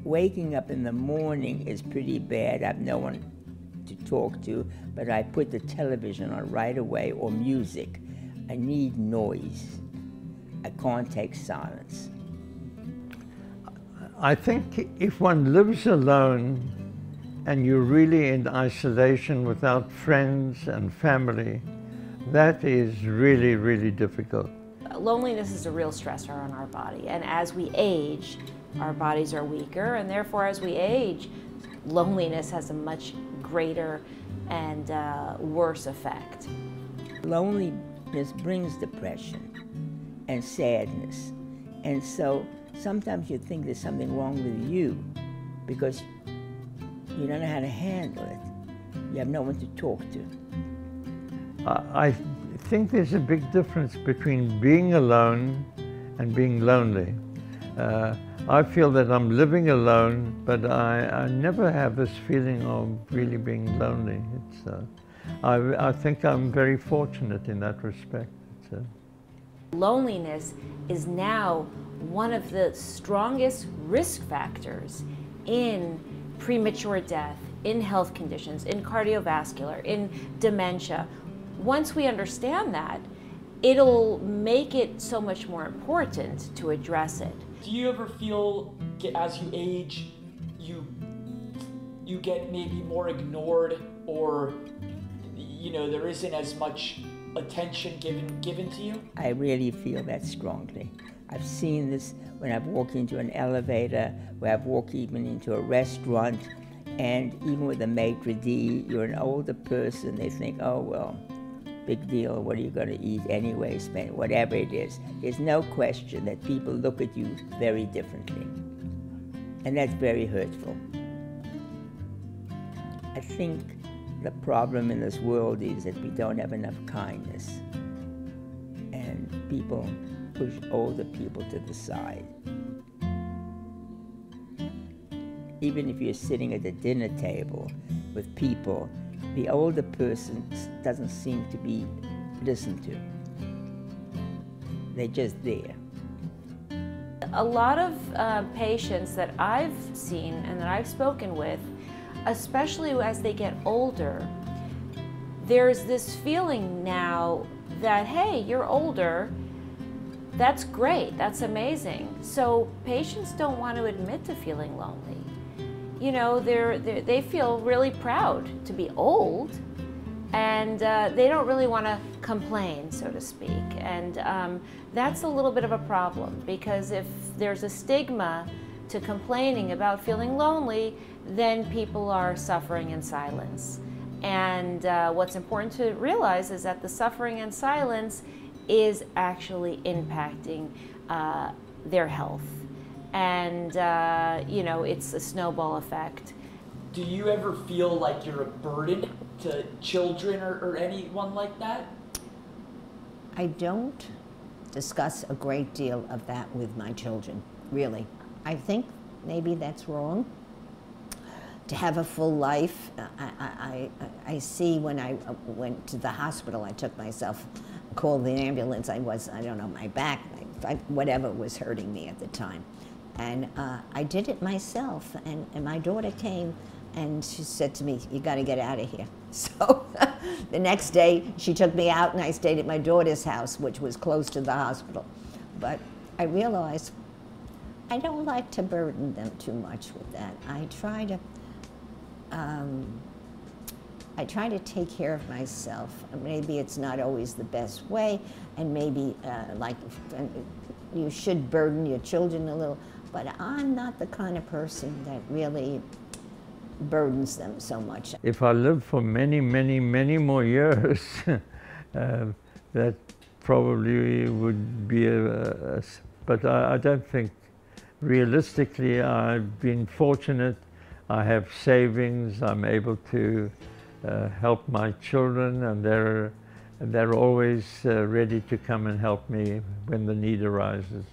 Waking up in the morning is pretty bad. I have no one to talk to, but I put the television on right away, or music. I need noise. I can't take silence. I think if one lives alone and you're really in isolation without friends and family, that is really, really difficult. Loneliness is a real stressor on our body, and as we age, our bodies are weaker, and therefore as we age, loneliness has a much greater and worse effect. Loneliness brings depression and sadness, and so sometimes you think there's something wrong with you because you don't know how to handle it. You have no one to talk to. I think there's a big difference between being alone and being lonely. I feel that I'm living alone, but I never have this feeling of really being lonely. I think I'm very fortunate in that respect. Loneliness is now one of the strongest risk factors in premature death, in health conditions, in cardiovascular, in dementia. Once we understand that, it'll make it so much more important to address it. Do you ever feel as you age, you get maybe more ignored, or there isn't as much attention given to you? I really feel that strongly. I've seen this when I've walked into an elevator, where I've walked even into a restaurant, and even with a maitre d', you're an older person, they think, oh well, big deal, what are you going to eat anyway, spend whatever it is. There's no question that people look at you very differently, and that's very hurtful. I think the problem in this world is that we don't have enough kindness, and people push older people to the side. Even if you're sitting at the dinner table with people, the older person doesn't seem to be listened to. They're just there. A lot of patients that I've seen and that I've spoken with, especially as they get older, there's this feeling now that, hey, you're older, that's great, that's amazing. So patients don't want to admit to feeling lonely. They feel really proud to be old, and they don't really want to complain, so to speak. And that's a little bit of a problem, because if there's a stigma to complaining about feeling lonely, then people are suffering in silence. And what's important to realize is that the suffering in silence is actually impacting their health. And, it's a snowball effect. Do you ever feel like you're a burden to children or anyone like that? I don't discuss a great deal of that with my children, really. I think maybe that's wrong. To have a full life, I see when I went to the hospital, I took myself, called the ambulance, I don't know, my back, whatever was hurting me at the time. And I did it myself, and my daughter came and she said to me, you gotta get out of here. So the next day she took me out and I stayed at my daughter's house, which was close to the hospital. But I realized I don't like to burden them too much with that. I try to take care of myself. Maybe it's not always the best way, and maybe you should burden your children a little, but I'm not the kind of person that really burdens them so much. If I live for many, many, many more years, that probably would be but I don't think, realistically, I've been fortunate. I have savings, I'm able to help my children, and they're always ready to come and help me when the need arises.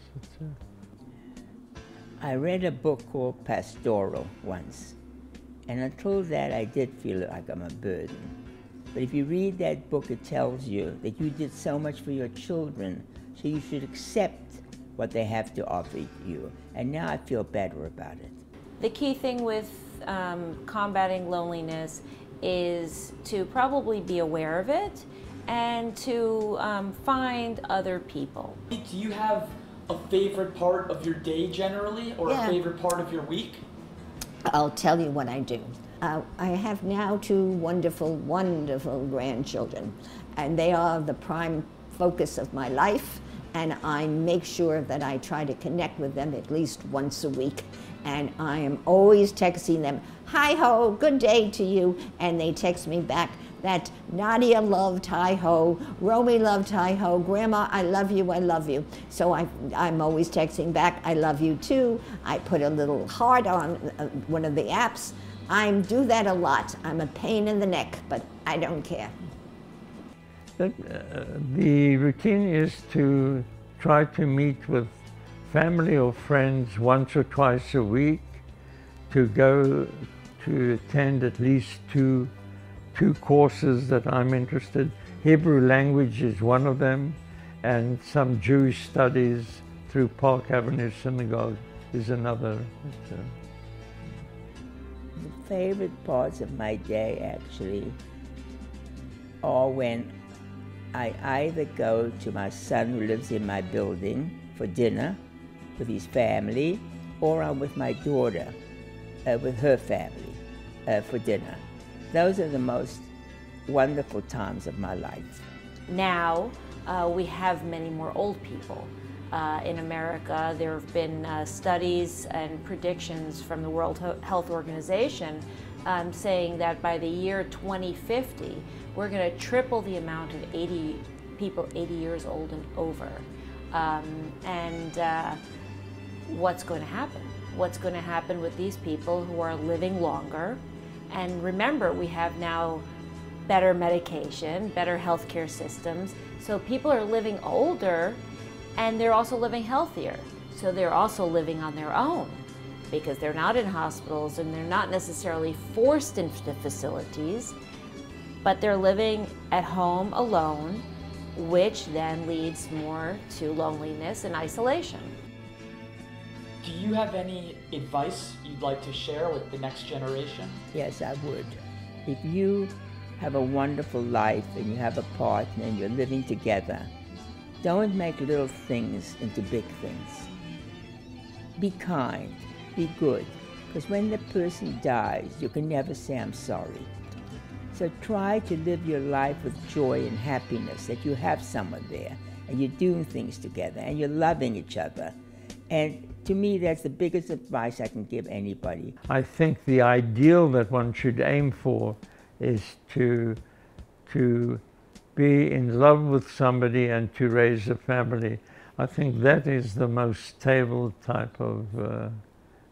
I read a book called Pastoral once, and until that I did feel like I'm a burden. But if you read that book, it tells you that you did so much for your children, so you should accept what they have to offer you. And now I feel better about it. the key thing with combating loneliness is to probably be aware of it and to find other people. Do you have a favorite part of your day generally, or Yeah. a favorite part of your week? I'll tell you what I do. I have now 2 wonderful, wonderful grandchildren, and they are the prime focus of my life, and I make sure that I try to connect with them at least once a week, and I am always texting them, "Hi-ho, good day to you," and they text me back that Nadia loved hi-ho, Romy loved hi-ho, Grandma, I love you, I love you. So I'm always texting back, I love you too. I put a little heart on one of the apps. I do that a lot. I'm a pain in the neck, but I don't care. The routine is to try to meet with family or friends once or twice a week, to go to attend at least two courses that I'm interested. Hebrew language is one of them, and some Jewish studies through Park Avenue Synagogue is another. The favorite parts of my day actually are when I either go to my son who lives in my building for dinner with his family, or I'm with my daughter with her family for dinner. Those are the most wonderful times of my life. Now we have many more old people. In America, there have been studies and predictions from the World Health Organization saying that by the year 2050, we're going to triple the amount of people 80 years old and over. What's going to happen? What's going to happen with these people who are living longer? And remember, we have now better medication, better healthcare systems. So people are living older, and they're also living healthier. So they're also living on their own because they're not in hospitals and they're not necessarily forced into the facilities, but they're living at home alone, which then leads more to loneliness and isolation. Do you have any advice you'd like to share with the next generation? Yes, I would. If you have a wonderful life and you have a partner and you're living together, don't make little things into big things. Be kind, be good, because when the person dies, you can never say, I'm sorry. So try to live your life with joy and happiness, that you have someone there, and you're doing things together, and you're loving each other. And to me, that's the biggest advice I can give anybody. I think the ideal that one should aim for is to be in love with somebody and to raise a family. I think that is the most stable type of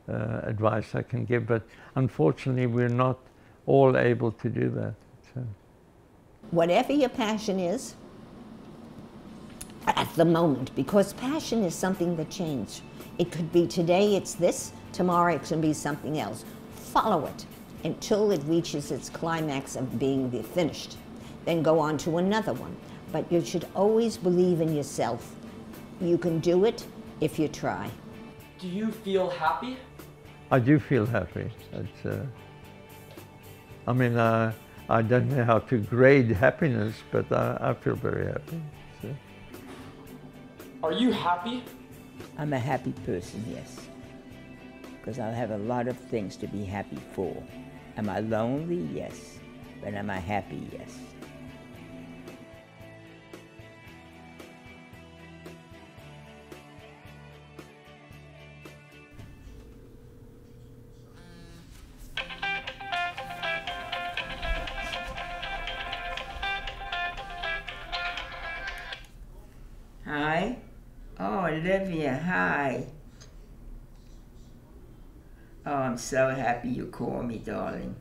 advice I can give, but unfortunately we're not all able to do that. So. Whatever your passion is, at the moment, because passion is something that changes. It could be today it's this, tomorrow it can be something else. Follow it until it reaches its climax of being the finished. Then go on to another one. But you should always believe in yourself. You can do it if you try. Do you feel happy? I do feel happy. I mean, I don't know how to grade happiness, but I feel very happy. So. Are you happy? I'm a happy person, yes, because I have a lot of things to be happy for. Am I lonely? Yes. But am I happy? Yes. Hi. Oh, Olivia, hi. Oh, I'm so happy you called me, darling.